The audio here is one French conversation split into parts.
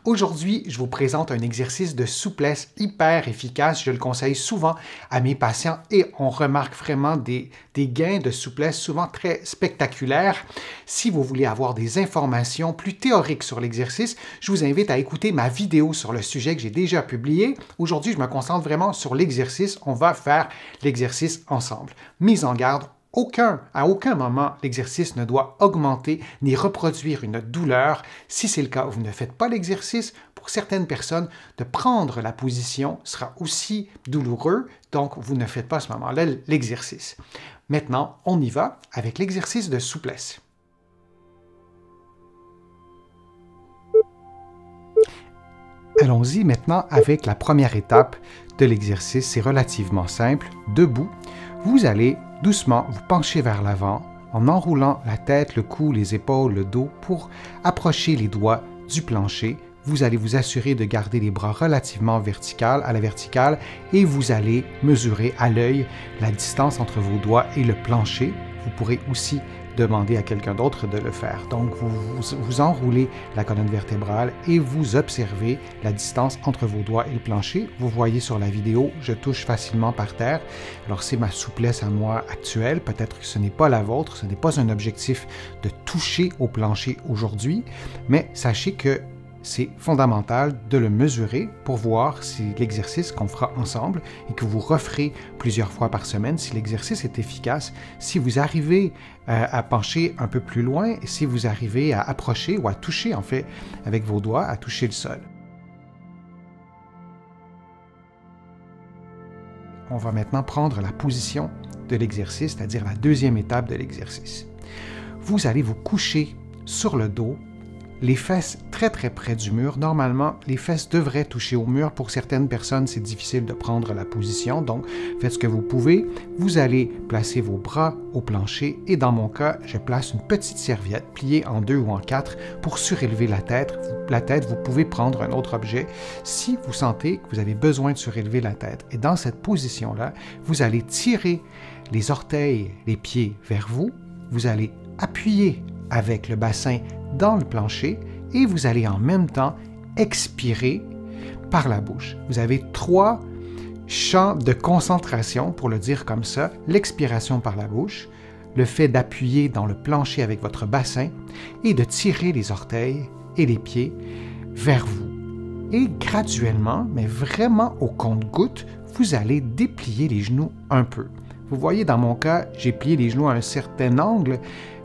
Aujourd'hui, je vous présente un exercice de souplesse hyper efficace. Je le conseille souvent à mes patients et on remarque vraiment des gains de souplesse souvent très spectaculaires. Si vous voulez avoir des informations plus théoriques sur l'exercice, je vous invite à écouter ma vidéo sur le sujet que j'ai déjà publié. Aujourd'hui, je me concentre vraiment sur l'exercice. On va faire l'exercice ensemble. Mise en garde. À aucun moment, l'exercice ne doit augmenter ni reproduire une douleur. Si c'est le cas, vous ne faites pas l'exercice. Pour certaines personnes, de prendre la position sera aussi douloureux, donc vous ne faites pas à ce moment-là l'exercice. Maintenant, on y va avec l'exercice de souplesse. Allons-y maintenant avec la première étape de l'exercice. C'est relativement simple. Debout, vous allez doucement vous pencher vers l'avant en enroulant la tête, le cou, les épaules, le dos pour approcher les doigts du plancher. Vous allez vous assurer de garder les bras relativement à la verticale et vous allez mesurer à l'œil la distance entre vos doigts et le plancher. Vous pourrez aussi demander à quelqu'un d'autre de le faire. Donc, vous enroulez la colonne vertébrale et vous observez la distance entre vos doigts et le plancher. Vous voyez sur la vidéo, je touche facilement par terre. Alors, c'est ma souplesse à moi actuelle. Peut-être que ce n'est pas la vôtre. Ce n'est pas un objectif de toucher au plancher aujourd'hui, mais sachez que c'est fondamental de le mesurer pour voir si l'exercice qu'on fera ensemble et que vous referez plusieurs fois par semaine, si l'exercice est efficace, si vous arrivez à pencher un peu plus loin, et si vous arrivez à approcher ou à toucher en fait avec vos doigts, à toucher le sol. On va maintenant prendre la position de l'exercice, c'est-à-dire la deuxième étape de l'exercice. Vous allez vous coucher sur le dos, les fesses très près du mur. Normalement, les fesses devraient toucher au mur. Pour certaines personnes, c'est difficile de prendre la position, donc faites ce que vous pouvez. Vous allez placer vos bras au plancher et dans mon cas, je place une petite serviette pliée en 2 ou en 4 pour surélever la tête. Vous pouvez prendre un autre objet si vous sentez que vous avez besoin de surélever la tête. Et dans cette position-là, vous allez tirer les orteils, les pieds vers vous. Vous allez appuyer avec le bassin dans le plancher et vous allez en même temps expirer par la bouche. Vous avez 3 champs de concentration, pour le dire comme ça. L'expiration par la bouche, le fait d'appuyer dans le plancher avec votre bassin et de tirer les orteils et les pieds vers vous. Et graduellement, mais vraiment au compte-gouttes, vous allez déplier les genoux un peu. Vous voyez, dans mon cas, j'ai plié les genoux à un certain angle.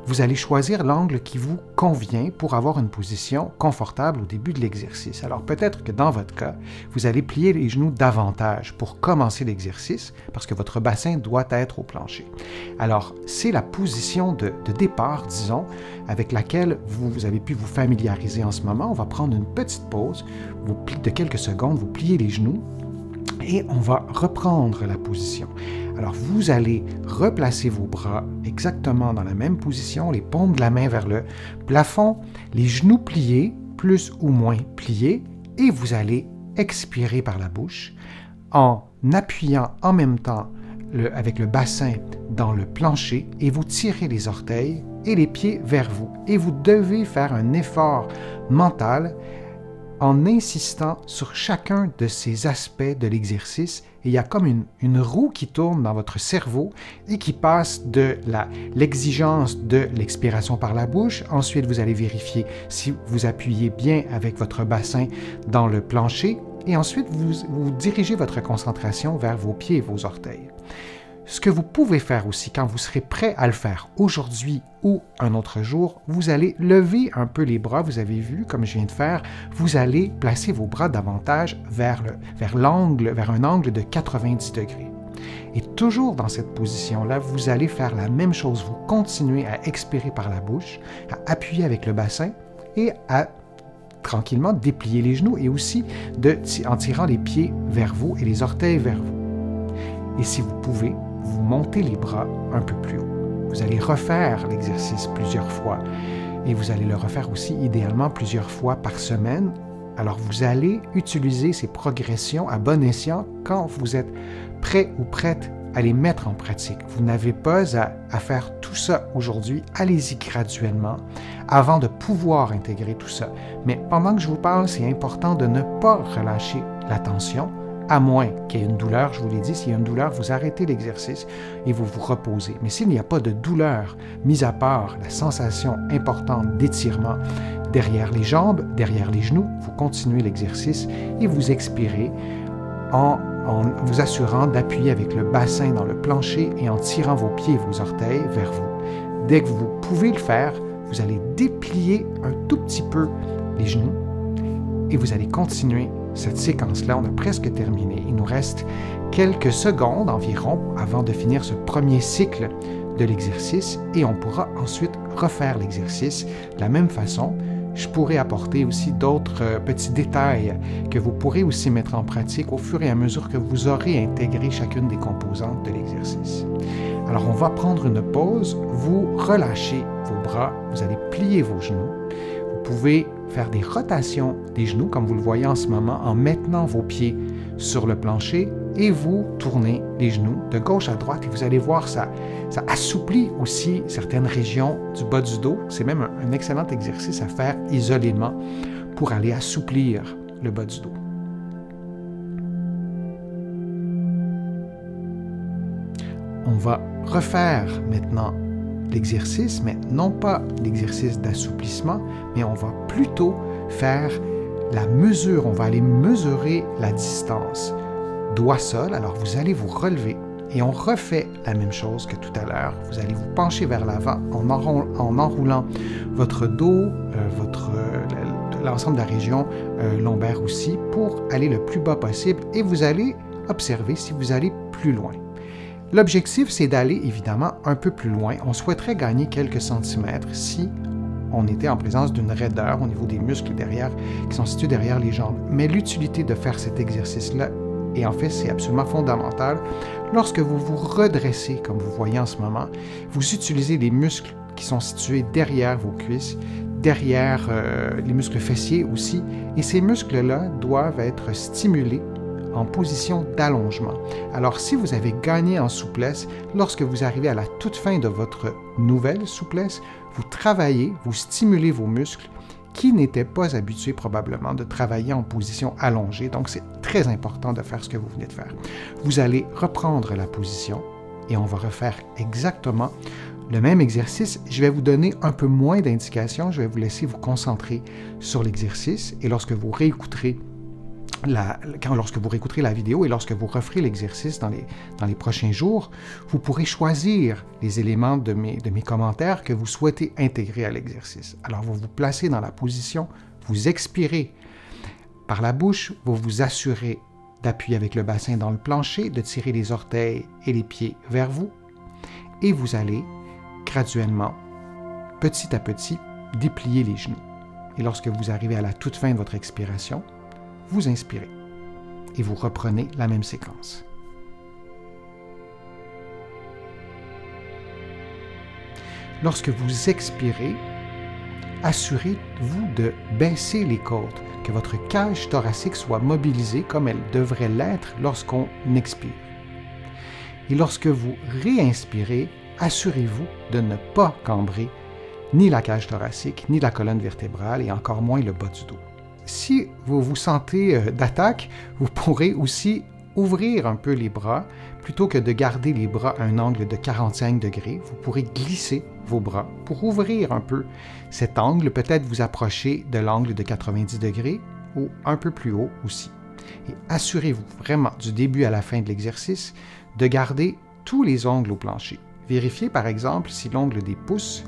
Vous allez choisir l'angle qui vous convient pour avoir une position confortable au début de l'exercice. Alors peut-être que dans votre cas, vous allez plier les genoux davantage pour commencer l'exercice parce que votre bassin doit être au plancher. Alors c'est la position de départ, disons, avec laquelle vous avez pu vous familiariser en ce moment. On va prendre une petite pause de quelques secondes, vous pliez les genoux et on va reprendre la position. Alors, vous allez replacer vos bras exactement dans la même position, les paumes de la main vers le plafond, les genoux pliés, plus ou moins pliés, et vous allez expirer par la bouche en appuyant en même temps avec le bassin dans le plancher et vous tirez les orteils et les pieds vers vous. Et vous devez faire un effort mental en insistant sur chacun de ces aspects de l'exercice. Et il y a comme une roue qui tourne dans votre cerveau et qui passe de l'exigence de l'expiration par la bouche. Ensuite, vous allez vérifier si vous appuyez bien avec votre bassin dans le plancher. Et ensuite, vous dirigez votre concentration vers vos pieds et vos orteils. Ce que vous pouvez faire aussi, quand vous serez prêt à le faire aujourd'hui ou un autre jour, vous allez lever un peu les bras, vous avez vu, comme je viens de faire, vous allez placer vos bras davantage vers un angle de 90 degrés. Et toujours dans cette position-là, vous allez faire la même chose, vous continuez à expirer par la bouche, à appuyer avec le bassin et à tranquillement déplier les genoux et aussi en tirant les pieds vers vous et les orteils vers vous. Et si vous pouvez, vous montez les bras un peu plus haut. Vous allez refaire l'exercice plusieurs fois et vous allez le refaire aussi idéalement plusieurs fois par semaine. Alors vous allez utiliser ces progressions à bon escient quand vous êtes prêt ou prête à les mettre en pratique. Vous n'avez pas à faire tout ça aujourd'hui. Allez-y graduellement avant de pouvoir intégrer tout ça. Mais pendant que je vous parle, c'est important de ne pas relâcher la tension, à moins qu'il y ait une douleur. Je vous l'ai dit, s'il y a une douleur, vous arrêtez l'exercice et vous vous reposez. Mais s'il n'y a pas de douleur, mis à part la sensation importante d'étirement derrière les jambes, derrière les genoux, vous continuez l'exercice et vous expirez en vous assurant d'appuyer avec le bassin dans le plancher et en tirant vos pieds et vos orteils vers vous. Dès que vous pouvez le faire, vous allez déplier un tout petit peu les genoux et vous allez continuer cette séquence-là. On a presque terminé. Il nous reste quelques secondes environ avant de finir ce premier cycle de l'exercice et on pourra ensuite refaire l'exercice de la même façon. Je pourrais apporter aussi d'autres petits détails que vous pourrez aussi mettre en pratique au fur et à mesure que vous aurez intégré chacune des composantes de l'exercice. Alors, on va prendre une pause. Vous relâchez vos bras, vous allez plier vos genoux. Vous pouvez faire des rotations des genoux, comme vous le voyez en ce moment, en maintenant vos pieds sur le plancher et vous tournez les genoux de gauche à droite et vous allez voir ça assouplit aussi certaines régions du bas du dos. C'est même un excellent exercice à faire isolément pour aller assouplir le bas du dos. On va refaire maintenant l'exercice, mais non pas l'exercice d'assouplissement, mais on va plutôt faire la mesure. On va aller mesurer la distance doigt-sol. Alors, vous allez vous relever et on refait la même chose que tout à l'heure. Vous allez vous pencher vers l'avant en enroulant votre dos, l'ensemble de la région lombaire aussi, pour aller le plus bas possible et vous allez observer si vous allez plus loin. L'objectif, c'est d'aller évidemment un peu plus loin. On souhaiterait gagner quelques centimètres si on était en présence d'une raideur au niveau des muscles derrière, qui sont situés derrière les jambes. Mais l'utilité de faire cet exercice-là, et en fait, c'est absolument fondamental, lorsque vous vous redressez, comme vous voyez en ce moment, vous utilisez les muscles qui sont situés derrière vos cuisses, derrière les muscles fessiers aussi, et ces muscles-là doivent être stimulés en position d'allongement. Alors, si vous avez gagné en souplesse, lorsque vous arrivez à la toute fin de votre nouvelle souplesse, vous travaillez, vous stimulez vos muscles qui n'étaient pas habitués probablement de travailler en position allongée. Donc, c'est très important de faire ce que vous venez de faire. Vous allez reprendre la position et on va refaire exactement le même exercice. Je vais vous donner un peu moins d'indications. Je vais vous laisser vous concentrer sur l'exercice et lorsque vous réécouterez la vidéo et lorsque vous referez l'exercice dans les prochains jours, vous pourrez choisir les éléments de mes commentaires que vous souhaitez intégrer à l'exercice. Alors, vous vous placez dans la position, vous expirez par la bouche, vous vous assurez d'appuyer avec le bassin dans le plancher, de tirer les orteils et les pieds vers vous, et vous allez graduellement, petit à petit, déplier les genoux. Et lorsque vous arrivez à la toute fin de votre expiration, vous inspirez et vous reprenez la même séquence. Lorsque vous expirez, assurez-vous de baisser les côtes, que votre cage thoracique soit mobilisée comme elle devrait l'être lorsqu'on expire. Et lorsque vous réinspirez, assurez-vous de ne pas cambrer ni la cage thoracique, ni la colonne vertébrale et encore moins le bas du dos. Si vous vous sentez d'attaque, vous pourrez aussi ouvrir un peu les bras. Plutôt que de garder les bras à un angle de 45 degrés, vous pourrez glisser vos bras pour ouvrir un peu cet angle, peut-être vous approcher de l'angle de 90 degrés ou un peu plus haut aussi. Et assurez-vous vraiment du début à la fin de l'exercice de garder tous les ongles au plancher. Vérifiez par exemple si l'ongle des pouces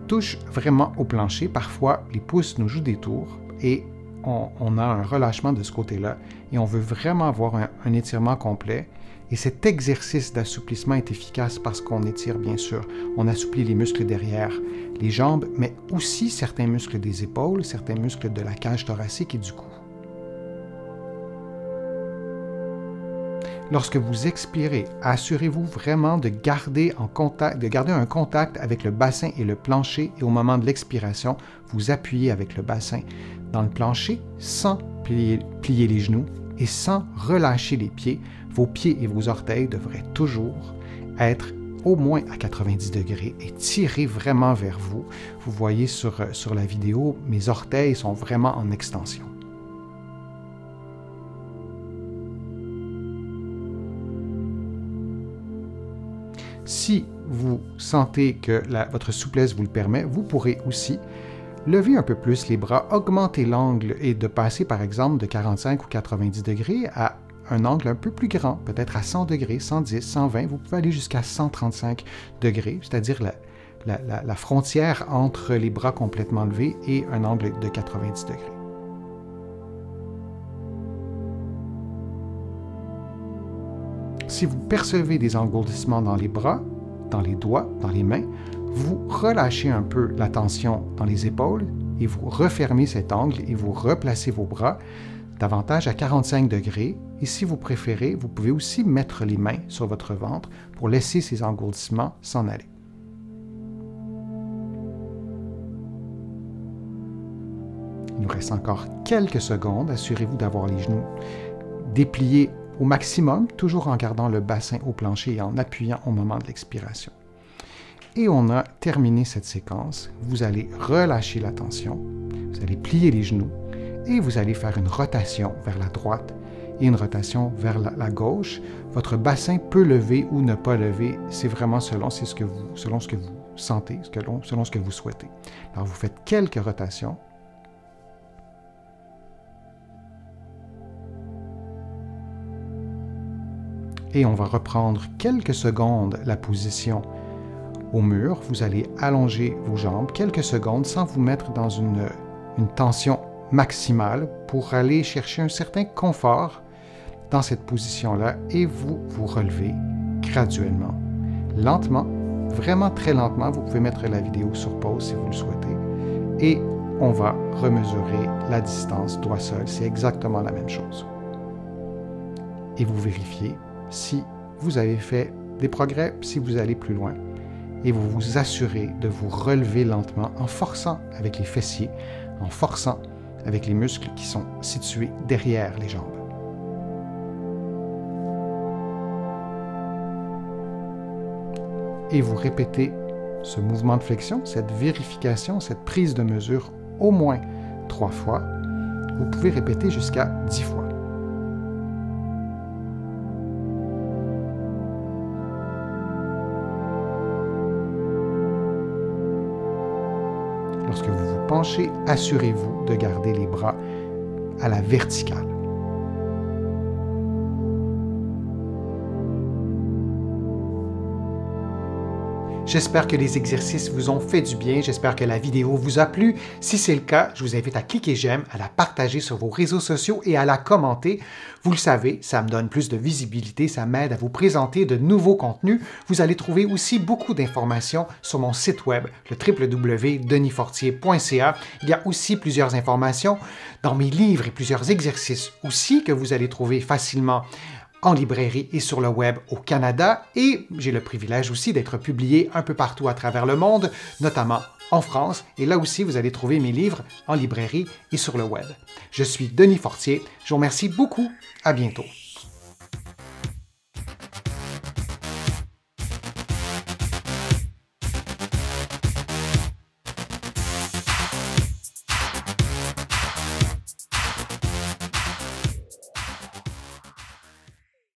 touche vraiment au plancher. Parfois, les pouces nous jouent des tours et on a un relâchement de ce côté-là et on veut vraiment avoir un étirement complet. Et cet exercice d'assouplissement est efficace parce qu'on étire, bien sûr. On assouplit les muscles derrière les jambes, mais aussi certains muscles des épaules, certains muscles de la cage thoracique et du cou. Lorsque vous expirez, assurez-vous vraiment de garder un contact avec le bassin et le plancher et au moment de l'expiration, vous appuyez avec le bassin dans le plancher sans plier les genoux et sans relâcher les pieds. Vos pieds et vos orteils devraient toujours être au moins à 90 degrés et tirer vraiment vers vous. Vous voyez sur la vidéo, mes orteils sont vraiment en extension. Si vous sentez que votre souplesse vous le permet, vous pourrez aussi lever un peu plus les bras, augmenter l'angle et de passer par exemple de 45 ou 90 degrés à un angle un peu plus grand, peut-être à 100 degrés, 110, 120, vous pouvez aller jusqu'à 135 degrés, c'est-à-dire la frontière entre les bras complètement levés et un angle de 90 degrés. Si vous percevez des engourdissements dans les bras, dans les doigts, dans les mains, vous relâchez un peu la tension dans les épaules et vous refermez cet angle et vous replacez vos bras davantage à 45 degrés. Et si vous préférez, vous pouvez aussi mettre les mains sur votre ventre pour laisser ces engourdissements s'en aller. Il nous reste encore quelques secondes. Assurez-vous d'avoir les genoux dépliés au maximum, toujours en gardant le bassin au plancher et en appuyant au moment de l'expiration. Et on a terminé cette séquence. Vous allez relâcher la tension, vous allez plier les genoux et vous allez faire une rotation vers la droite et une rotation vers la gauche. Votre bassin peut lever ou ne pas lever, c'est vraiment selon ce que vous sentez, selon ce que vous souhaitez. Alors vous faites quelques rotations. Et on va reprendre quelques secondes la position au mur. Vous allez allonger vos jambes quelques secondes sans vous mettre dans une tension maximale pour aller chercher un certain confort dans cette position-là et vous vous relevez graduellement, lentement, vraiment très lentement. Vous pouvez mettre la vidéo sur pause si vous le souhaitez et on va remesurer la distance doigt-sol. C'est exactement la même chose. Et vous vérifiez si vous avez fait des progrès, si vous allez plus loin. Et vous vous assurez de vous relever lentement en forçant avec les fessiers, en forçant avec les muscles qui sont situés derrière les jambes. Et vous répétez ce mouvement de flexion, cette vérification, cette prise de mesure au moins 3 fois. Vous pouvez répéter jusqu'à 10 fois. Lorsque vous vous penchez, assurez-vous de garder les bras à la verticale. J'espère que les exercices vous ont fait du bien, j'espère que la vidéo vous a plu. Si c'est le cas, je vous invite à cliquer j'aime, à la partager sur vos réseaux sociaux et à la commenter. Vous le savez, ça me donne plus de visibilité, ça m'aide à vous présenter de nouveaux contenus. Vous allez trouver aussi beaucoup d'informations sur mon site web, le www.denisfortier.ca. Il y a aussi plusieurs informations dans mes livres et plusieurs exercices aussi que vous allez trouver facilement en librairie et sur le web au Canada, et j'ai le privilège aussi d'être publié un peu partout à travers le monde, notamment en France, et là aussi vous allez trouver mes livres en librairie et sur le web. Je suis Denis Fortier, je vous remercie beaucoup, à bientôt.